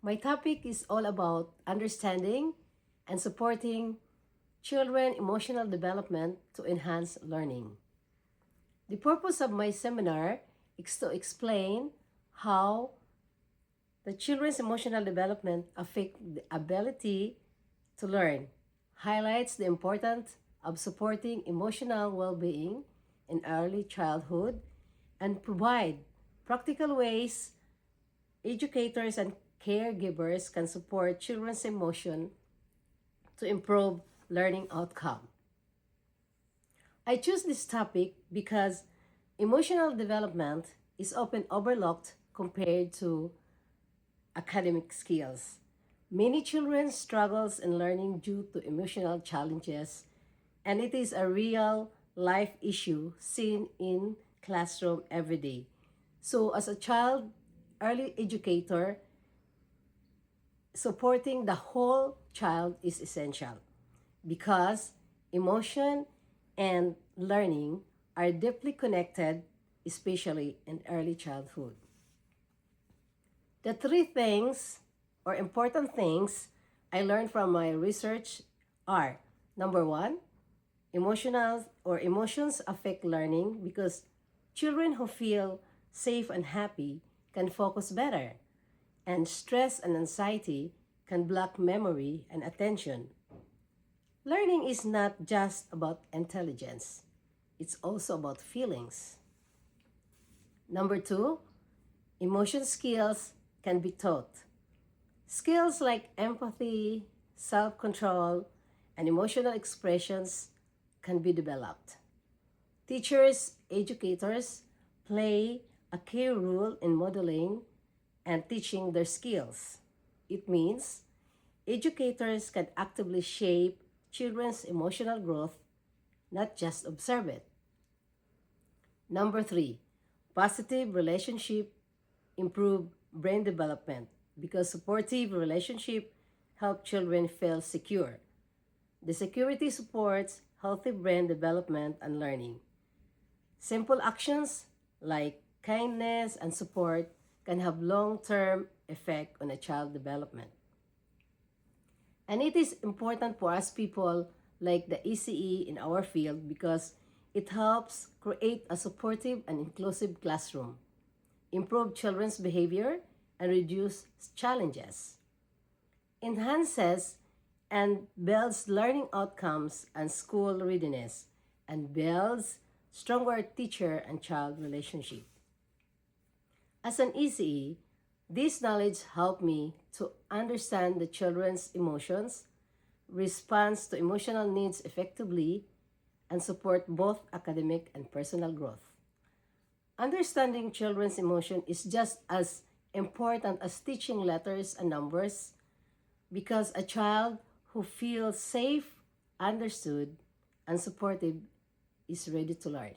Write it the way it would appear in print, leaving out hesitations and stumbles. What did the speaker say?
My topic is all about understanding and supporting children emotional development to enhance learning. The purpose of my seminar is to explain how the children's emotional development affect the ability to learn, highlights the importance of supporting emotional well-being in early childhood, and provide practical ways educators and caregivers can support children's emotion to improve learning outcome. I choose this topic because emotional development is often overlooked compared to academic skills. Many children struggles in learning due to emotional challenges, and it is a real life issue seen in classroom every day. So as a child early educator, supporting the whole child is essential because emotion and learning are deeply connected, especially in early childhood. The three things or important things I learned from my research are: number one, emotions affect learning because children who feel safe and happy can focus better, and stress and anxiety can block memory and attention. Learning is not just about intelligence, it's also about feelings. Number two, emotion skills can be taught. Skills like empathy, self control, and emotional expressions can be developed. Teachers, educators play a key role in modeling and teaching their skills. It means educators can actively shape children's emotional growth, not just observe it. Number three, positive relationship improve brain development because supportive relationship help children feel secure. The security supports healthy brain development and learning. Simple actions like kindness and support can have long-term effect on a child development. And it is important for us people like the ECE in our field because it helps create a supportive and inclusive classroom, improve children's behavior, and reduce challenges, enhances and builds learning outcomes and school readiness, and builds stronger teacher and child relationship. As an ECE, this knowledge helped me to understand the children's emotions, responds to emotional needs effectively, and support both academic and personal growth. Understanding children's emotion is just as important as teaching letters and numbers because a child who feels safe, understood, and supported is ready to learn.